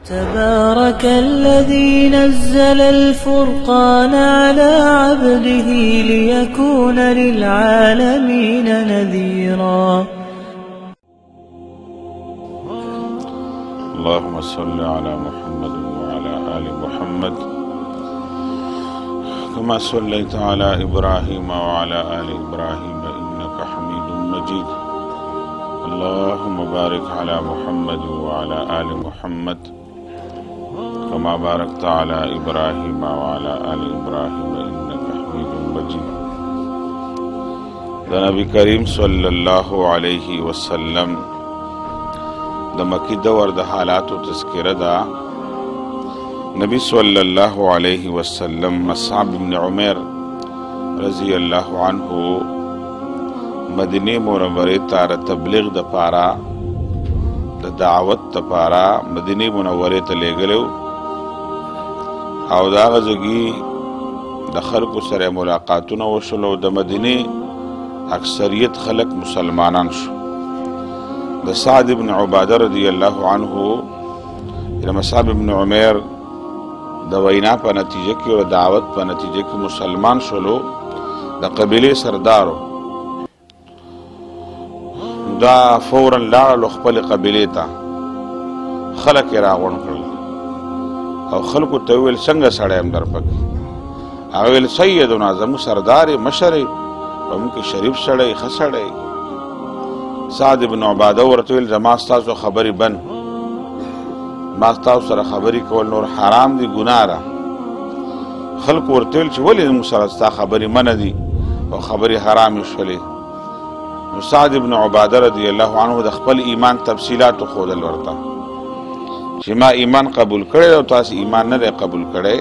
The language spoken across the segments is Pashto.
تبارك الذي نزل الفرقان على عبده ليكون للعالمين نذيرا. اللهم صل على محمد وعلى آل محمد كما صليت على إبراهيم وعلى آل إبراهيم إنك حميد مجيد. اللهم بارك على محمد وعلى آل محمد كما باركت على إبراهيم وعلى آل إبراهيم إنك حميد مجيد. نبی کریم صلی اللہ علیہ وسلم د مکی دور د حالاتو تذکره دا. نبی صلی اللہ علیہ وسلم مصعب بن عمیر رضی اللہ عنہ مدینه منوره ته تبلیغ د پارا د دعوت د پارا مدینه منوره ته لېږلو او دا غزګي د خلکو سره ملاقاتونه وشول او د مدینه اکثریت خلک مسلمانان شو. د سعد بن عباده رضی الله عنه د مصعب بن عمیر د وینا په نتیجه کې او دعوت په نتیجه کې مسلمان شولو. د قبیله سردارو دا فورا لاړل خپل قبیله ته خلک یې راغونډ کړل او خلکو ته ویل څنګه سړی یم در پکې. هغه ویل سیدنا زموږ سردار یې مشر یې او موږ کې شریف سړی ښه سړی. سعد بن عباده ورته ویل زما ستاسو خبرې بند، ما ستاسو سره خبرې کول نور حرام دي، ګناه ده. خلکو ورته ویل چې ولې موږ سره ستا خبرې منع دي او خبرې حرامې شولې. نو سعد بن عباده رضی الله عنه د خپل ایمان تفصیلات ښودل ورته چې ما ایمان قبول کړی او تاسو ایمان نه دی قبول کړی.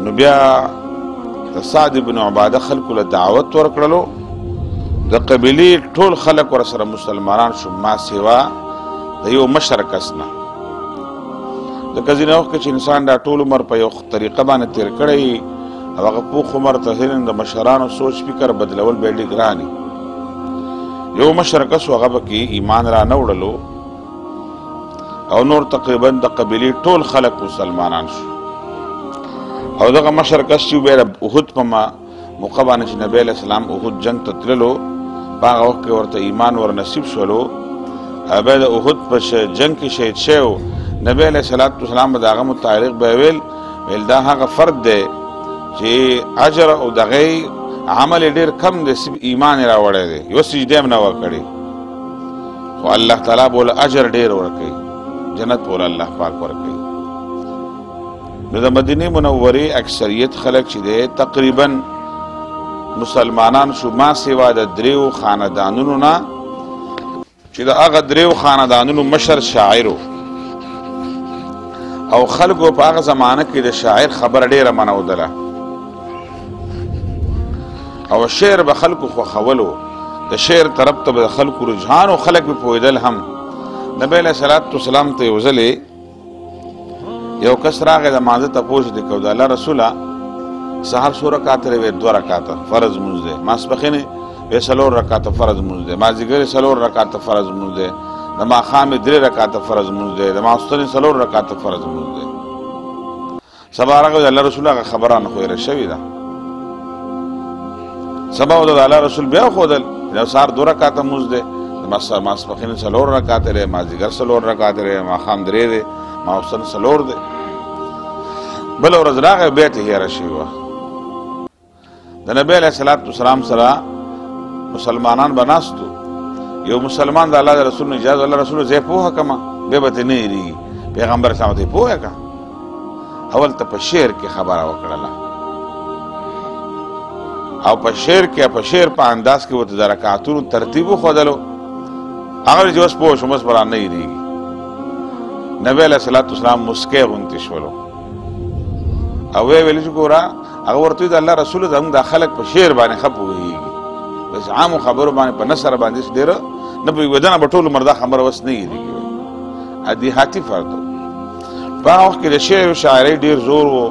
نو بیا د سعد بن عباده خلکو له دعوت ورکړلو. د قبیلې ټول خلک ورسره مسلمانان شو ما سوا د یو مشر کس نه. ځکه ځینې وخت کې چې انسان دا ټول عمر په یو طریقه باندې تیر کړی او هغه پوخ عمر ته د مشرانو سوچ فکر بدلول به ډېر ګران وي. یو مشر کس هغه به کې ایمان را نه وړلو او نور تقریبا د قبیلې ټول خلک مسلمانان شو. او دغه مشر کس چې بیا د احد په موقع باندې چې نبی علیه السلام احد جنګ ته تللو په هغه وخت کې ورته ایمان ور نصیب شولو. بیا د احد په جنګ کې شهید شوی و. نبی علیه السلام به د هغه متعلق به ویل دا هغه فرد دی چې اجر او دغه عمل ډېر کم دی، صرف ایمان یې راوړی دی، یوه سجده هم نه وه کړې، خو الله تعالی به له اجر ډېر ورکوي، جنت به له الله پاک ورکوي. نو د مدینې منورې اکثریت خلک چې دی تقریبا مسلمانان شو ما سوا د دریو خاندانونو نه چې د هغه دریو خاندانونو مشر شاعر و او خلکو په هغه زمانه کې د شاعر خبره ډېره منودله او شعر به خلکو خوښولو. د شعر طرف ته به د خلکو رجحان او خلک به پوهېدل هم. نبی علیه السلام ته یو ځلې یو کس راغی د مانځه تپوس دې کو د الله رسوله سهار څو رکعته دی؟ 2 رکعته فرض لمونځ دی. ماسپښین یې 4 رکعته فرض لمونځ دی. مازدیګر 4 رکعته فرض لمونځ دی. د ماښام 3 رکعته فرض لمونځ دی. د ماسپښین 4 رکعته فرض لمونځ دی. سبا راغی د الله رسول هغه خبره نه خویره شوې ده. سبا د الله رسول بیا ښودل د سهار 2 رکعته لمونځ دی، د ماسپښین 4 رکعته دی، مازدیګر 4 رکعته دی، ماښام 3 دی، ماسپښین 4 دی. بله ورځ راغی بیا ته هېره شوې وه. د نبی علیه السلام سره مسلمانان به ناستو. یو مسلمان د الله رسول نه اجازه الله رسول زه پوهه کړمه بیا به ترې نه هېرېږي. پیغمبر اسلام ته یې پوهه کړه. اول ته په شعر کې خبره وکړله او په شعر کې په شعر په انداز کې ورته د رکعتونو ترتیب وښودلو. هغه چې اوس پوه شوم اوس به را نه هېرېږي. نبی علیه السلام مسکی غوندې شولو او ویې ویل چې ګوره هغه ورته د الله رسول زموږ دا خلک په شعر باندې ښه پوهېږي، بس عامو خبرو باندې په نثر باندې ډېره نه پوهېږي. دنه به ټول عمر دا خبره اوس نه هېرېږي. دیهاتي فرد و. په هغه وخت کې د شعر او شاعرۍ ډېر زور و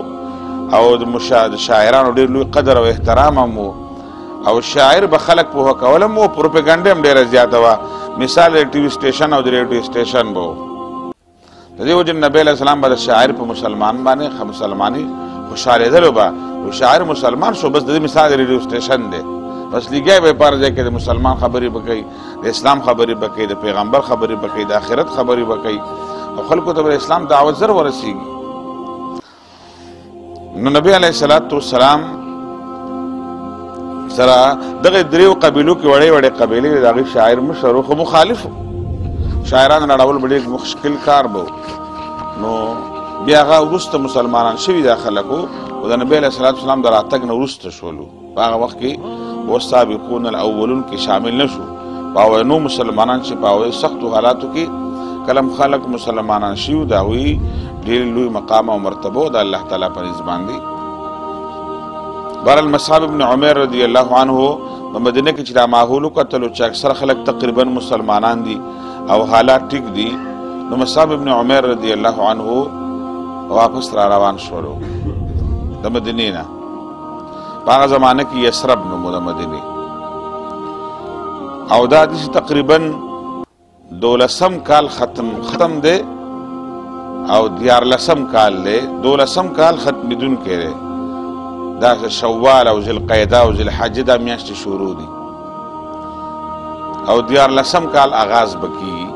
او د شاعرانو ډېر لوی قدر او احترام هم و او شاعر به خلک پوهه کول هم و. پروپیګنډا هم ډېره زیاته وه. مثال د ټي وي سټیشن او د ریډیو سټیشن به و. دې وجه نبی علیہ السلام به شاعر په مسلمان باندې مسلمانی خوشالېدلو به شاعر مسلمان شو بس د مثال ریډیو سټیشن دی بس لګیا به پر ځای کې د مسلمان خبرې وکړي د اسلام خبرې وکړي د پیغمبر خبرې وکړي د آخرت خبرې وکړي او خلکو ته اسلام دعوت زر ورسیږي نو نبی علیہ السلام سره دغه دریو قبیلو کې وړې وړې قبیلې دغه شاعر مشر خو مخالف شاعران راډول ډېر مشکل کار بو نو بیا هغه وروسته مسلمانان شوي دا خلکو او د نبی علیہ السلام د راتګ نه وروسته شولو په هغه وخت کې والسابقون الاولون کې شامل نشو په نو مسلمانان چې په سختو حالاتو کې کلم خلق مسلمانان شیو دا وی ډېر لوی مقام او مرتبه د الله تعالی په نسبت باندې بهرحال مصعب ابن عمر رضی الله عنه په مدینه کې چې دا ماحول وکتلو چې اکثر خلک تقریبا مسلمانان دي او حالات ټیک دي نو مصعب ابن عمر رضی الله عنه واپس را روان شولو د مدینې نه په هغه زمانه کې یثرب نوم د مدینې او دا د تقریبا 12 کال ختم دی او 14 کال دی 12 کال ختمېدون کې دی دا شوال او ذوالقعده او ذوالحجه دا میاشتې شروع دي او 14 کال آغاز بکیږي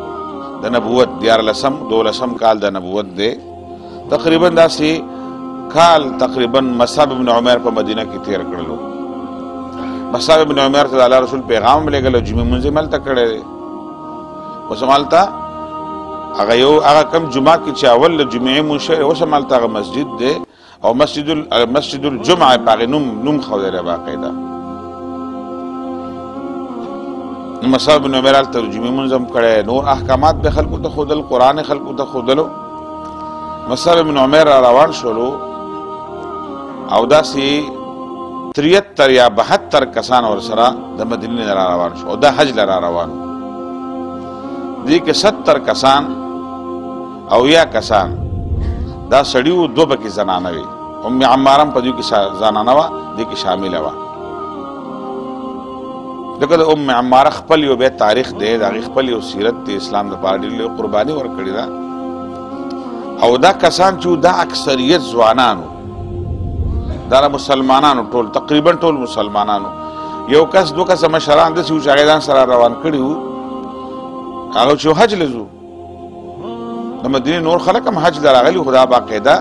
د نبوت 12 کال د نبوت دی تقریبا داسې کال تقریبا مصعب ابن عمر په مدینه کې تیر کړلو مصعب ابن عمر ته الله رسول پیغام لګلو جمعې مونځ ملته کړی اوس مالته هغه کم جمعه کې چې اول جمعې مونږ اوس مالته هغه مسجد دی او مسجد الجمعه باغ نوم خوله باقاعده مصعب بن عمر ترجمه منظم کړه نور احکامات به خلقو ته خودل قران خلقو ته خودلو مصعب بن عمر روان شولو او داسي 73 یا 72 کسان ور سره د مدینې را روان شو او د حج لرا روان دي کې 70 کسان او یا کسان دا سړیو دو بکی زنانه وي ام عمارم په دې کې زنانه وا دې کې شامل وا دغه ام عماره خپل یو به تاریخ دی دا خپل یو سیرت دی اسلام د پاره ډېر قرباني ورکړي دا او دا کسان چې دا اکثریت ځوانانو دا مسلمانانو ټول تقریبا ټول مسلمانانو یو کس دو کس مشران د سوچ هغه سره روان کړیو هغه چې حج لزو د مدینه نور خلک هم حج دراغلی خدا باقاعده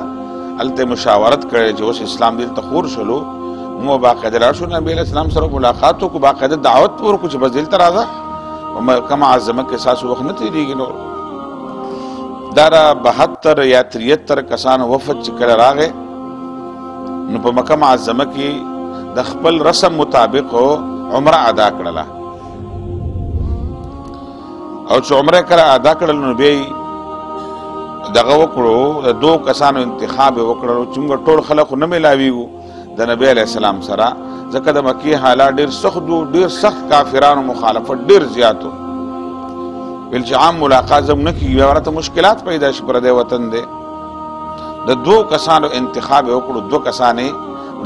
الته مشاورت کړي چې اوس اسلام دې تخور شلو مو باقاعده راشو نبی علیہ السلام سره ملاقات کو باقاعده دعوت ورکو چې بدل تر راځه کما عظمه کې اساس وخت نه تیریږي نو دارا 72 یا 73 کسان وفد چې کړه راغې نو په مکه معظمه کې د خپل رسم مطابق عمره ادا کړله او چې عمره کړه ادا کړل نو به دغه وکړو د دو کسانو انتخاب وکړو چې موږ ټول خلک نه ملاویو د نبی علیہ السلام سره ځکه د مکی حالات ډیر سخت کافرانو مخالفت ډیر زیاتو بل چې عام ملاقات زم نه کیږي ورته مشکلات پیدا شي پر دې وطن دی د دو کسانو انتخاب وکړو دو کسانې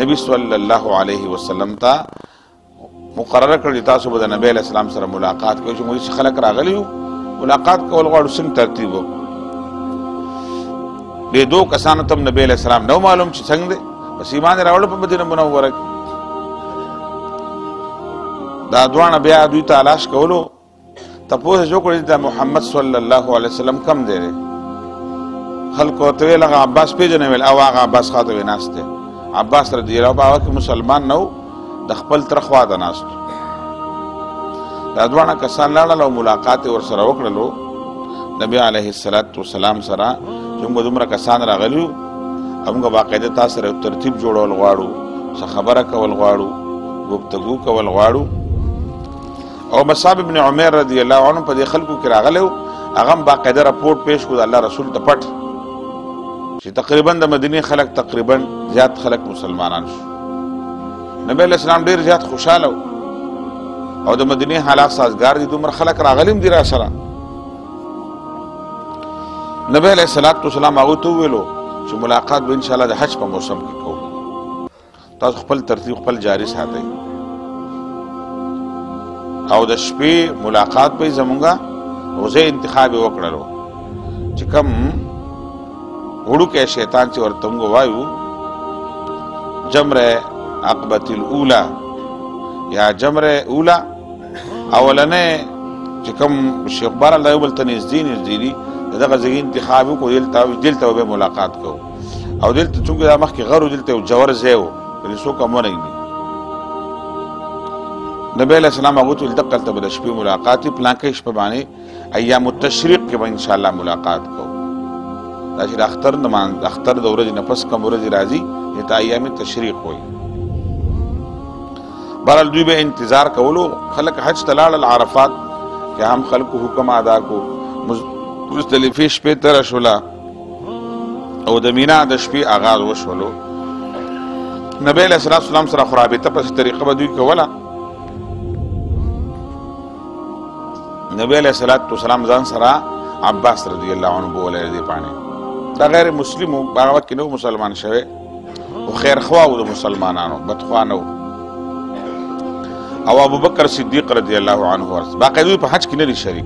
نبی صلی الله علیه وسلم ته مقرره کړی تاسو به د نبی علیہ السلام سره ملاقات کوئ چې موږ خلک راغلیو ملاقات کول غواړو څنګه ترتیب وکړو دې دو کسانو ته نبی علیہ السلام نو معلوم چې څنګه دی بس ایمان راوړ په مدینه منوره دا دوانه بیا دوی تلاش کولو تاسو جو کړی دا محمد صلی الله علیه وسلم کم دی خلکو ته ویل عباس پیژنې ویل او هغه عباس خاطر ویناسته عباس رضی الله عنه کې مسلمان نو د خپل تر خوا د ناست دا دوانه کسان لاړل او ملاقات ور سره وکړلو نبی علیه السلام سره څنګه دومره کسان راغلیو همغه باقاعده تاسو سره ترتیب جوړول غواړو څه خبره کول غواړو گفتگو کول غواړو او مصعب ابن عمر رضی الله عنه په دې خلکو کې راغلو هغه باقاعده راپورټ پیش کړ الله رسول ته پټ چې تقریبا د مدینه خلک تقریبا زیات خلک مسلمانان شو نبی علیہ السلام ډیر زیات خوشاله او د مدینه حالات سازگار دي دومره خلک راغلیم دي را سره نبی علیہ السلام هغه ته ویلو چې ملاقات به ان شاء الله د حج په موسم کې کوو تاسو خپل ترتیب خپل جاری ساتئ او د شپې ملاقات به زمونږه روزه انتخاب وکړلو چې کم وړوکی شیطان چې ورته موږ وایو جمره عقبة الاولا یا جمره اولا اولنې چې کوم شیخ بار الله یو بل ته نږدې دي دغه ځای انتخاب وکړو دلته به ملاقات کوو او دلته چونکې دا مخکې غر و دلته یو جوور ځای و پرې څوک هم ونږدي نبی علیه السلام هغوی ته ویل دقلته به د شپې ملاقات وي پلانکۍ شپه باندې ایام التشریق کې به انشاءالله ملاقات کوو دا چې د اختر د ورځې نه پس کوم ورځې راځي ته ایام تشریق وایي بهرحال دوی به انتظار کولو خلک حج ته لاړل عرفات کې هم خلکو حکم ادا کو مزدلفې شپې تېره شوله او د مینا د شپې آغاز وشولو نبی علیه السلام سره خو رابطه پسې طریقه به دوی کوله نبی علیه السلام ځان سره عباس رضی الله عنه بولی دې پاڼې دا غیر مسلم و هغه وخت کې نه مسلمان شوی او خیرخوا و د مسلمانانو بدخوا نه و او ابو بکر صدیق رضی الله عنه باقی دوی په حج کې نه دي شریک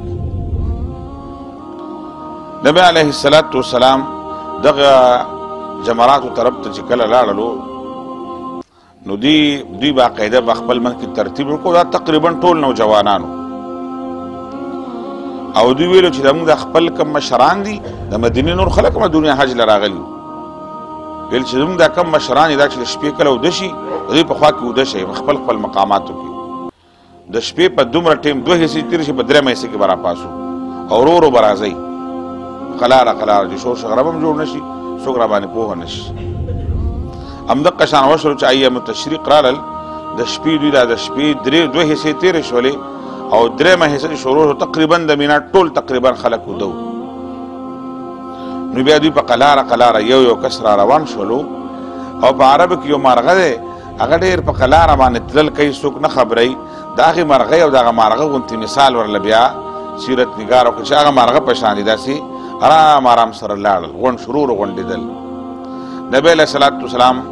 نبی علیه السلام دغه جمراتو طرف ته چې کله لاړلو نو دوی باقاعده په خپل منځ کې ترتیب وکړو دا تقریبا ټول نوجوانانو او دوی ویلو چې زموږ د خپل کم مشران دي د مدینې نور خلک هم دنیا حج له راغلي ویل چې زموږ دا کم مشران دي دا چې د شپې کله اوده شي دوی په خوا کې اوده شي خپل مقاماتو کې د شپې په دومره ټیم 2 حصې تېر شي په 3 حصې کې به راپاسو او ورو به راځئ قلاره چې شور شغرب هم جوړ نه شي څوک را باندې پوهه نه شي همدقه شان وشول چې ایام تشریق رالل د شپې دوی دا د شپې 2 حصې تېرې شولې او 3 حصې شروع تقریبا د مینا ټول تقریبا خلک ودو نو بیا دوی په قلاره یو کس را روان شولو او په عربو کې یو مرغه دی هغه ډېر په قلاره باندې تلل کوي څوک نه خبروي د هغې مرغۍ او دغه مرغه غوندې مثال ورله بیا سیرت نګار وکړي چې هغه مرغه په شان دي داسې آرام سره لاړل غونډ شروع غونډېدل نبی علیه السلام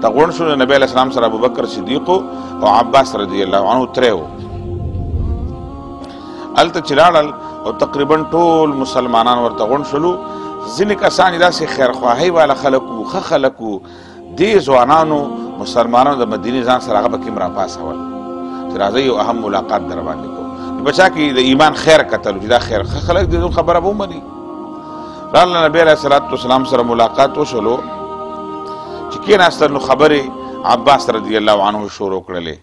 ته غونډ شو نبی علیه السلام سره ابوبکر صدیق او عباس رضی الله عنه ترې و هلته چې لاړل او تقریبا ټول مسلمانان ورته غونډ شولو ځینې کسان داسې خیرخواهۍ والا خلک وو ښه خلک وو دې ځوانانو مسلمانانو د مدینې ځان سره هغه به کې راپاسول چې راځئ یو اهم ملاقات در باندې کوو په چا کې د ایمان خیر کتلو چې دا خیر ښه خلک دې خبره به ومني راله نبی علیه السلام سره ملاقات وشولو چې کېناستل نو خبرې عباس رضی الله عنه شروع کړلې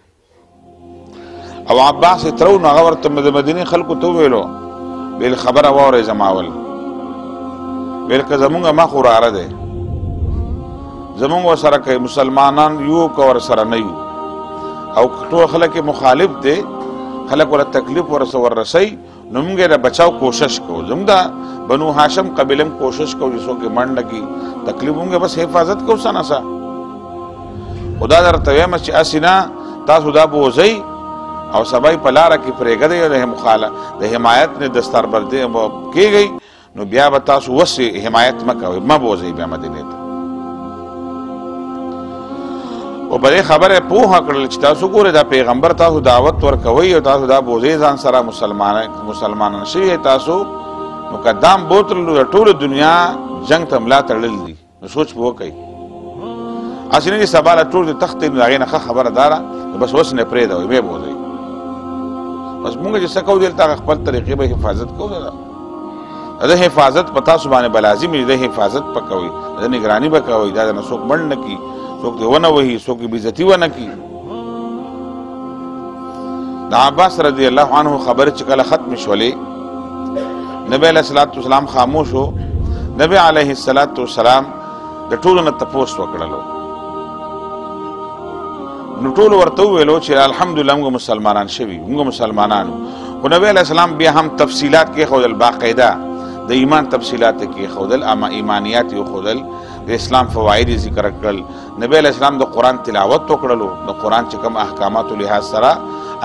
او عباس یې ترو نو هغه ورته د مدینې خلکو ته وویلو ویل خبره واورئ زما ول ویل که زمونږ مخ وراره دی زمونږ ورسره که مسلمانان یو که ورسره نه یو او ټول خلک مخالف دی خلک ورته تکلیف ورسوي نو موږ یې د بچاو کوشش کوو زموږ د بنو هاشم قبیله هم کوشش کوو چې څوک یې منډ نه کړي تکلیف موږ بس حفاظت کوو څه نڅه خو دا درته وایم چې هسې نه تاسو دا بوځئ او سبا یې په لاره کې پرېږدئ د حمایت نه دستاربردي کېږئ نو بیا به تاسو وسې حمایت مه کوئ مه بوځئ بیا مدینې ته او په دې خبره پوهه کړل چې تاسو ګورئ دا پیغمبر تاسو دعوت ورکوئ او تاسو دا بوځئ ځان سره مسلمانان شوي تاسو نو که دام بوتلو د ټوله دنیا جنګ ته ملا تړل دي نو سوچ به وکئ هسې نه دي سبا له ټول د تختې نو د هغې نه ښه خبره داره بس اوس نه پرېږدوئ بیا بوځئ بس مونږ چې څه کوو دلته خپل طریقې به حفاظت کوو د حفاظت په تاسو باندې به لازم وي د حفاظت به کوئ د نګراني به کوئ دا نه څوک منډ نه کړي څوک دې ونه وهي څوک یې بېزتي ونه کړي د عباس رضی الله عنه خبرې چې کله ختمې شولې نبی علیه السلام خاموش و نبی علیه السلام د ټولو نه تپوس وکړلو نو ټولو ورته وویلو چې الحمدلله موږ مسلمانان شوي موږ مسلمانانو خو نبی علیه السلام بیا هم تفصیلات کېښودل باقاعده د ایمان تفصیلات یې کېښودل ایمانیات یې وښودل د اسلام فواید یې ذکر کړل نبی علیه السلام د قرآن تلاوت وکړلو د قرآن چې کوم احکاماتو لحاظ سره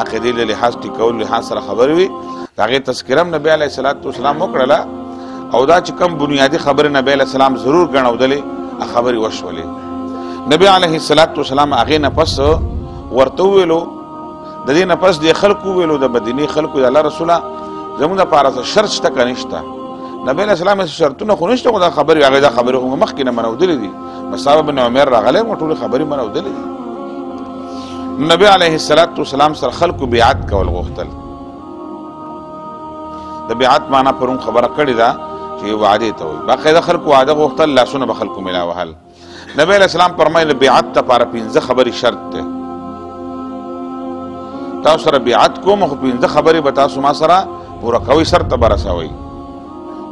عقیدې له لحاظ ټیکولو لحاظ سره خبرې وي د هغې تذکره هم نبی علیه السلام وکړله او دا چې کوم بنیادي خبرې نبی علیه السلام ضرور ګڼودلې خبرې وشولې نبی علیه السلام هغې نه پس ورته وویلو د دې نه پس د خلکو وویلو د مدینې خلکو د الله رسوله زموږ دپاره څه شرط شته که نشته نبی علیہ السلام شرطونه خو نشته، خو دا خبرې هغې دا خبرې خو مخکې نه منودلې دي. مصعب بن عمیر راغلی نو ټولې خبرې منودلې دي. نبی علیه السلام سره خلکو بیعت کول غوښتل. د بیعت معنا پرون خبره کړې ده چې وعدې ته وایي. باقاعده خلکو وعده غوښتل، لاسونه به خلکو میلاوهل. نبی علیه السلام فرمایي بیعت دپاره 5 خبرې شرط دی. تاسو سره بیعت کوم خو 5 خبرې به تاسو ما سره پوره کوئ، سر ته به رسوئ.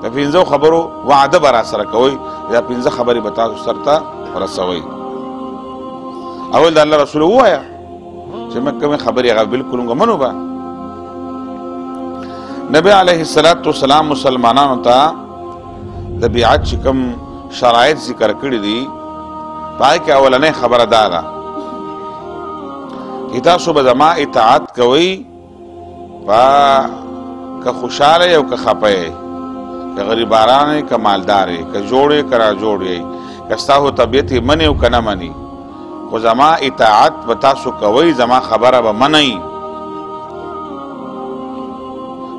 د 5 خبرو وعده به را سره کوئ، یا 5 خبرې به تاسو سر ته رسوئ. اول د الله رسول ووایه چې موږ کومې خبرې هغه بلکل موږ منو به. نبی علیه السلام مسلمانانو ته د بیعت چې کوم شرایط ذکر کړي دي، په هغې کې اولنۍ خبره دا ده چې تاسو به زما اطاعت کوئ، که خوشحاله یې او که خفه یې، که غریباران یې که مالدار یې، که جوړ یې که را جوړ یې، که ستاسو طبیعت یې مني او که نه مني، خو زما اطاعت به تاسو کوئ، زما خبره به منئ.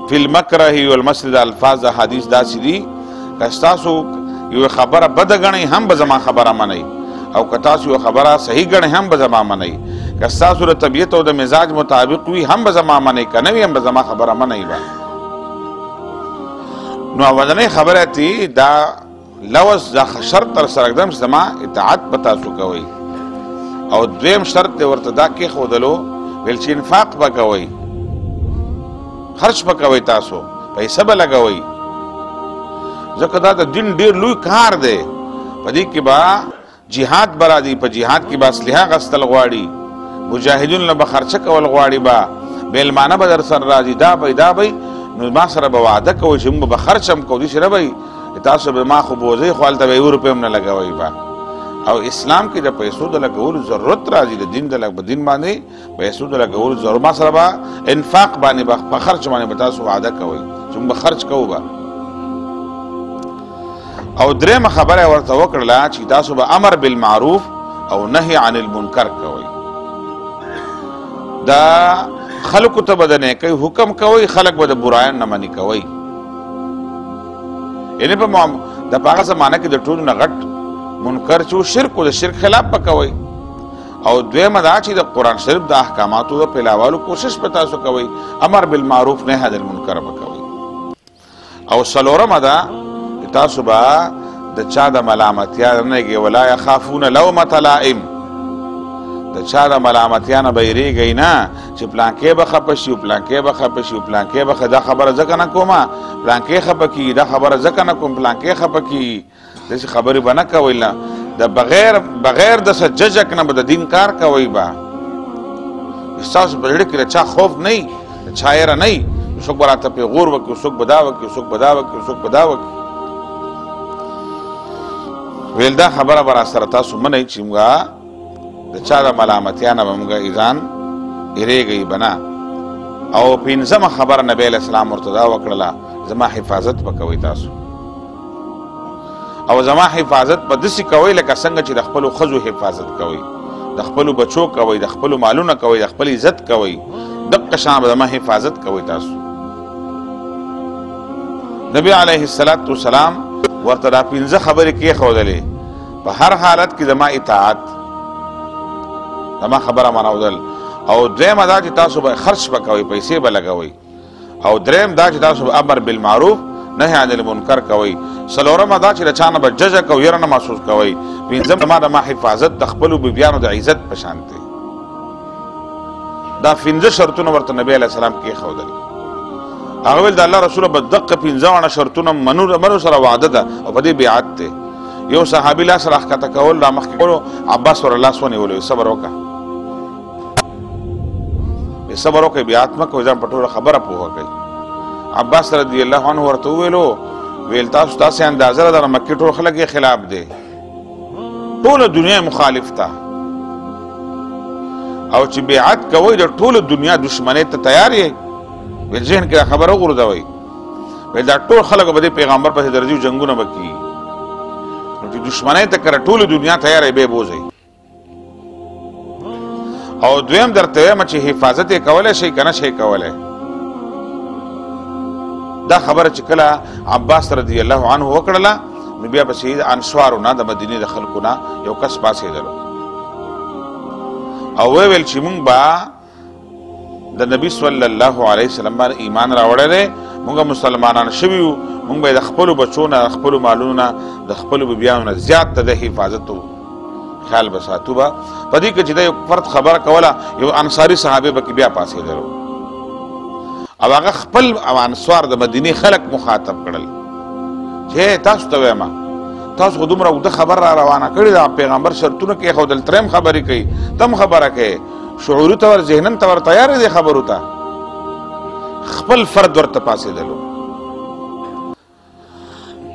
فی المکره والمسجد الفاظ حدیث داسې دي که ستاسو یو خبره بده ګڼئ هم به زما خبره منئ، او که تاسو یو خبره صحیح ګڼئ هم به زما منئ. که ستاسو د طبیعت او د مزاج مطابق وي هم به زما منئ، که نه وي هم به زما خبره منئ به. نو اولنۍ خبره تی دا لوز دا شرط تر سره ږدم چې زما اطاعت به تاسو کوئ. او دویم شرط دی ورته دا کېښودلو ویل چې انفاق به کوئ، خرچ به کوئ، تاسو پیسه به لګوئ، ځکه دا د دین ډېر لوی کار دی. په دې کې به جهاد به راځي، په جهاد کې به اسلحه اخیستل غواړي، مجاهدینو له به خرچه کول غواړي، به میلمانه به در سره راځي، دا به نو ما سره به وعده کوئ چې موږ به خرچ هم کوو، داسې نه به تاسو به ما خو بوځئ خو هلته به 1 روپۍ هم نه لګوئ به. او اسلام کې د پیسو د لګولو ضرورت راځي، د دین په دین باندې پیسو د لګولو ضرورت. ما سره به انفاق باندې په خرچ باندې به تاسو وعده کوئ چې موږ به خرچ کوو به. او درېیمه خبره یې ورته وکړله چې تاسو به امر بالمعروف او نهي عن المنکر کوئ. دا خلکو ته به د نیکۍ حکم کوئ، خلک به د برایانو نه منې کوئ. یعنې په هغه زمانه کې د ټولو نه غټ منکر چې شرک و، د شرک خلاف به کوئ. او دویمه دا چې د قرآن شریف د احکاماتو د پلیوالو کوشش به تاسو کوئ، امر بالمعروف نهي عن المنکر به کوئ. او څلورمه دا تاسو به د چا د ملامتیا نه کېږئ، ولا یخافون لومة لائم، د چا د ملامتیا نه به یېرېږئ نه چې پلانکې به خفه شي، پلانکې به خفه شي، پلانکې به دا خبره ځکه نه کومه، پلانکې خفه کېږي، دا خبره ځکه نه کوم، پلانکې خفه کېږي. داسې خبرې به نه کوئ، نه د بغیر د څه ججک نه به د دین کار کوئ به. ستاسو په زړه کې د چا خوف نه وي، د چا یېره نه وي، څوک به راته پیغور وکړي، څوک به دا وکړي، څوک به دا وکړي، څوک به دا وکړي. ویل دا خبره به را سره تاسو منئ چې موږ د چا د ملامتیا نه به موږ ځان یېرېږئ به نه. او 5مه خبره نبی علیه السلام ورته دا وکړله زما حفاظت به کوئ تاسو. او زما حفاظت به داسې کوئ لکه څنګه چې د خپلو ښځو حفاظت کوئ، د خپلو بچو کوئ، د خپلو مالونه کوئ، د خپل عزت کوئ، دقه شان به زما حفاظت کوئ تاسو. نبی علیه السلام ورته دا 5 خبرې کېښودلې، په هر حالت کې زما اطاعت، زما خبره منودل. او دویمه دا چې تاسو به خرچ به کوئ، پیسې به لګوئ. او درېیم دا چې تاسو به امر بالمعروف نهي عن المنکر کوئ. څلورمه دا چې د چا نه به ججک او یره نه محسوس کوئ. 5مه د ما حفاظت د خپلو بیبیانو د عزت په شان دی. دا 5 شرطونه ورته نبی علیه السلام کېښودل. هغه ویل د الله رسوله به دقه 5 شرطونه منو سره وعده ده او په دې بیعت دی. یو صحابي لاس راښکته کول را مخکې کولو، عباس ور لاس ونیولی، صبر وکړه، صبر وکړئ، بیعت مه کوئ، ځان په ټوله خبره پوهه کوئ. عباس رضی الله عنه ورته ویل تاسو داسې اندازه ده د مکې ټول خلک یې خلاف دی، ټوله دنیا مخالف ته، او چې بیعت کوئ د ټوله دنیا دشمنۍ ته تیار یې. ویل ذهن کې دا خبره وغورځوئ، ویل دا ټول خلک به د پیغمبر پسې درځي، جنګونه به کېږي، نو چې دشمنۍ ته کله ټوله دنیا تیار یې بیا بوځئ. او دویم درته وایم چې حفاظت یې کولی شئ که نه شئ کولی. دا خبره چې کله عباس رضی الله عنه وکړله نو بیا پسې انصارو نه د مدینې د خلکو نه یو کس پاڅېدلو او ویل چې مونږ به د نبی صلی الله علیه وسلم باندې ایمان راوړی مونږ مسلمانان شوي یو مونږ به د خپلو بچو نه د خپلو مالونو نه د خپلو بیبیانو نه زیات د حفاظت خیال به ساتو به په دې کې چې دا یو فرد خبره کوله یو انصاري صحابي به کې بیا پاڅېدلو او هغه خپل انصار د مدینې خلک مخاطب کړل چې تاسو ته وایم تاسو خو دومره اوږده خبر را روانه کړې ده پیغمبر شرطونه کې ایښودل ترې هم خبرې کوي ته هم خبره کوې شعوري طور ذهنن طور تیار دی خبرو ته خپل فرد ورته پاڅېدلو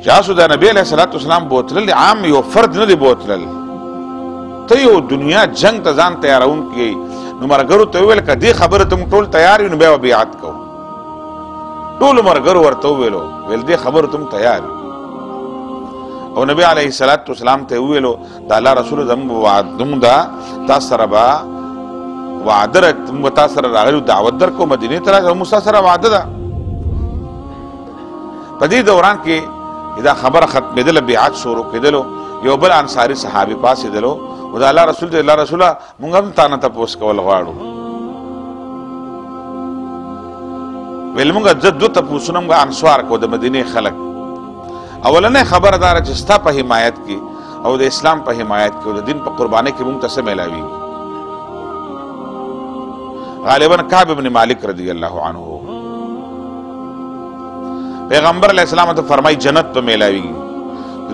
چاسو د نبی علیه صلات وسلام بوتلل عام یو فرد نه دی بوتلل ته یو دنیا جنگ ته ځان تیارونکی نو مرګرو ته وویل که دې خبره ته موږ ټول تیار یو نو بیا به بیعت کوو ټولو مرګرو ورته وویلو ویل دې خبرو ته موږ تیار یو او نبی علیه صلات وسلام ته وویلو د الله رسول زموږ دا تا سره به وعده موږ تا سره راغلي دعوت درکو مدینې ته راځه موږ سره وعده ده په دې دوران کې دا خبره ختمېدله بیعت شروع کېدلو یو بل انصاري صحابي پاڅېدلو و د الله رسول ته الله رسوله موږ هم تا نه تپوس کول غواړو ویل موږ دوه تپوسونه موږ انصار کو د مدینې خلک اولنۍ خبره دا چې ستا په حمایت کې او د اسلام په حمایت کې او د دین په قربانۍ کې موږ ته څه میلاویږي غالبا کعب ابن مالک رضی الله عنه پیغمبر علیہ السلام ته فرمای جنت په میلاویږي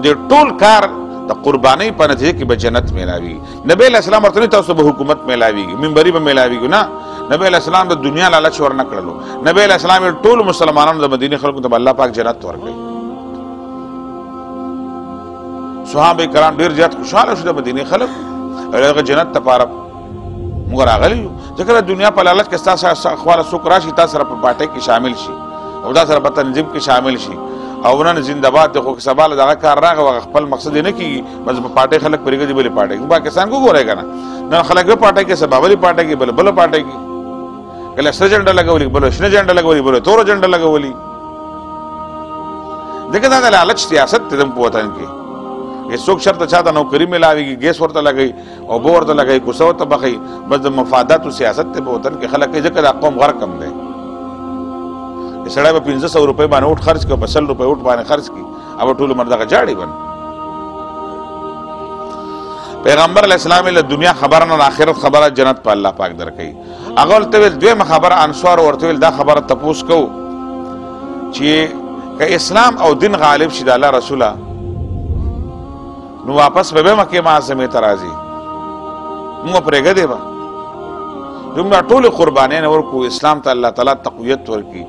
د ټول کار د قربانۍ په نتیجه کې به جنت میلاویږي نبی علیہ السلام ورته تاسو به حکومت میلاویږي منبري به میلاویږي نه نبی علیہ السلام د دنیا لالچ ورنه کړلو نبی علیہ السلام ټول مسلمانانو د مدینه خلکو ته الله پاک جنت ورکړي صحابه کرام ډیر زیات خوشاله شو د مدینه خلک هغه جنت ته پاره موږ راغلي ځکه د دنیا په لالچ کې تاسو خواله څوک راشي تاسو سره په پارټۍ کې شامل شي او دا سره په تنظیم کې شامل شي او نن زنده‌باد د خو سبا له دغه کار راغی خپل مقصد نه کیږي بس په پارټۍ خلک پرېږدي بلې پارټۍ پاکستان کو ګورئ کنه نن خلک په پارټۍ کې سبا بلې پارټۍ کې بل پارټۍ کې کله سره جنډه لګولي بل شنه جنډه لګولي بل تور جنډه لګولي دغه دا لالچ سیاست تدم په وطن کې څوک شرط چاته نوکری ملاويږي ګیس ورته لګي او بو ورته لګي کوڅه ورته بخي بس د مفادات او سیاست ته په وطن کې خلک ځکه د قوم غر کم دی سړی به 1500 روپۍ باندې اوټ خرچ کړي 200 روپۍ اوټ باندې خرچ کړي او ټول مردغه جاړي بن پیغمبر علیہ السلام له دنیا خبره نه آخرت خبره جنت په الله پاک درکې هغه ولته دویمه خبره انصار ورته دا خبره تپوس کو چې که اسلام او دین غالب شي د الله رسوله نو واپس به مکه معظمه ته راځي موږ پرېږدې به دوی ټول قربانیان ورکو اسلام ته الله تعالی تقویت ورکي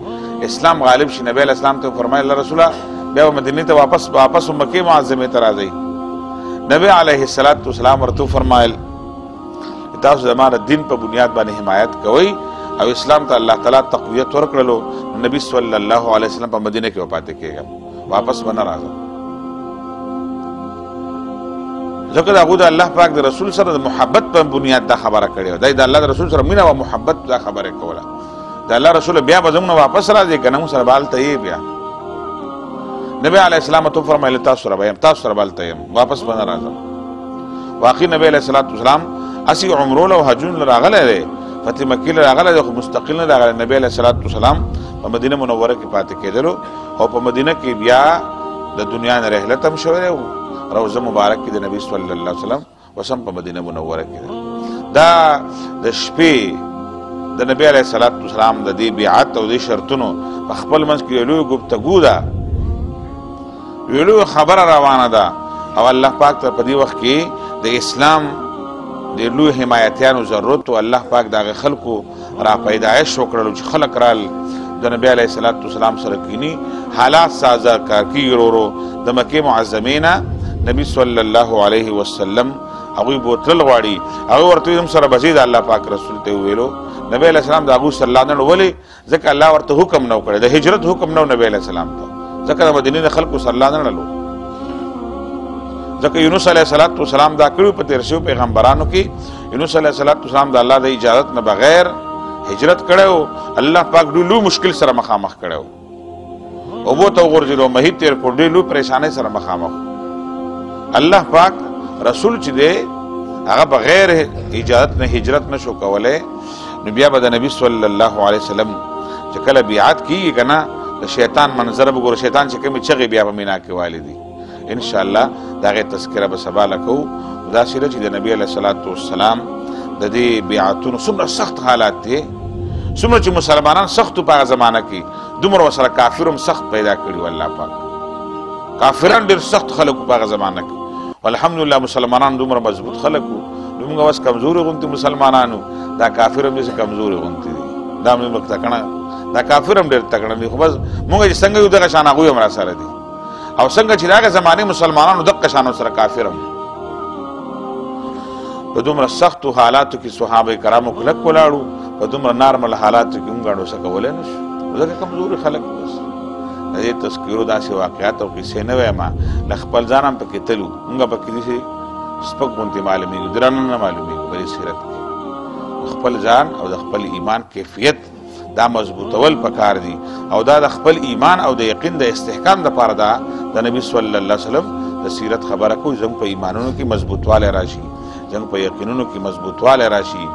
اسلام غالب شي نبی علیہ السلام ته فرمایي الله رسوله بیا مدینه ته واپس مکه معظمه ته راځي نبی علیہ الصلوۃ والسلام ورته فرمایل تاسو زموږ دین په بنیاد باندې حمایت کوئ او اسلام ته الله تعالی تقویت ورکړلو نبی صلی الله علیه وسلم په مدینه کې وفات کېږي واپس بنا راځي ځکه دا غو د الله پاک د رسول سره د محبت په بنیاد دا خبره کړې ده د الله رسول سره مینه او محبت دا خبره کوله د الله رسول بیا به زموږ واپس راځي کنه موږ سره بالته یې بیا نبی علیہ السلام ته فرمایله تاسو سره بالته یم واپس بنا راځم واقعي نبی علیہ الصلوۃ والسلام اسی عمره له حجون راغله ده فتح مکه راغله ده مستقل نه راغله نبی علیہ الصلوۃ والسلام په مدینه منوره کې پاتې کېدلو او په مدینه کې بیا د دنیا نه رحلت هم شوی روزه مبارک کې د نبی صلی الله علیه وسلم وسم په مدینه منوره کې دا د شپې د نبی علیہ الصلوۃ والسلام د دې بیعت او د شرطونو په خپل منځ کې لوی گفتگو ده ویلو خبر روانه ده او الله پاک ته په دې وخت کې د اسلام د لوی حمایتیانو ضرورت او الله پاک دغه خلکو را پیدایش وکړل چې خلک رال د نبی علیہ الصلوۃ والسلام سره کینی حالات سازگار کی ورو د مکه معظمه نبی صلی الله علیه وسلم هغه بوتل غواړي هغه ورته هم سره بزید الله پاک رسول ته ویلو نبی علیہ السلام د ابو صلی الله علیه ولی ځکه الله ورته حکم نو کړی د هجرت حکم نو نبی علیہ السلام ته ځکه د مدینه خلکو صلی الله علیه وسلم ځکه یونس علیہ السلام دا کړو په تیر شو پیغمبرانو کې یونس علیہ السلام د الله د اجازت نه بغیر هجرت کړو الله پاک ډېر مشکل سره مخامخ کړو او بو ته ورځلو مهي تیر کو ډېلو پریشانه سره مخامخ الله پاک رسول چې دی هغه بغیر اجازت نه هجرت نشو کولای نو بیا به د نبی صلی الله علیه وسلم چې کله بیعت کیږي کنه د شیطان منظر به ګور شیطان چې کوم چغې بیا په مینا کې والدي ان شاء الله داغه تذکرہ به سبا لکو دا سره چې د نبی علیه الصلاۃ والسلام د دې بیعتونو څومره سخت حالات دي څومره چې مسلمانان سخت په زمانہ کې دومره وسره کافرهم سخت پیدا کړي والله پاک کافران ډېر سخت خلک په زمانہ کې والحمدلله مسلمانان دومره مضبوط خلک دومره واس کمزوري غونتي مسلمانانو دا کافرهم دې کمزوري غونتي دا موږ وخت کنه دا کافرهم ډېر تکړه دي خو بس موږ څنګه یو دغه شان هغه هم را سره دي او څنګه چې هغه زمانه مسلمانانو دغه شان سره کافرهم په دومره سختو حالاتو کې صحابه کرامو کلک ولاړو په دومره نارمل حالاتو کې موږ غاړو څه کولای نشو ځکه کمزوري خلک بس دې تذکرو داسې واقعات او کیسې نه وایم خپل ځان هم پکې تلو موږ پکې دې سپک غونډې معلومېږي درانه نه معلومېږي بلې سیرت کې خپل ځان او د خپل ایمان کیفیت دا مضبوطول پکار دي او دا د خپل ایمان او د یقین د استحکام لپاره دا د نبی صلی الله علیه وسلم د سیرت خبره کوي زموږ په ایمانونو کې مضبوطوالی راشي زموږ په یقینونو کې مضبوطوالی راشي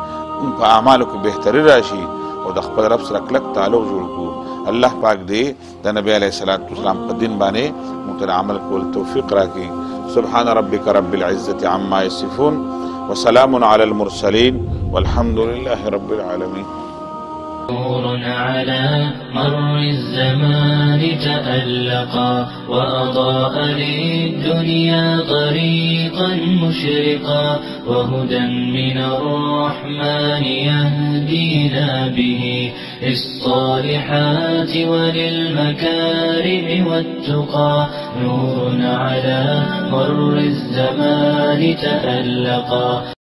په اعمالو کې بهتري راشي او د خپل رب سره کلک تعلق جوړ کړو الله پاک دې د نبی علیه الصلاۃ والسلام په دین باندې موږ عمل کول توفیق راکړي سبحان ربک رب العزة عما یصفون وسلام علی المرسلین والحمد لله رب العالمين نور على مر الزمان تألقا وأضاء للدنيا طريقا مشرقا وهدى من الرحمن يهدينا به للصالحات وللمكارم والتقى نور على مر الزمان تألقا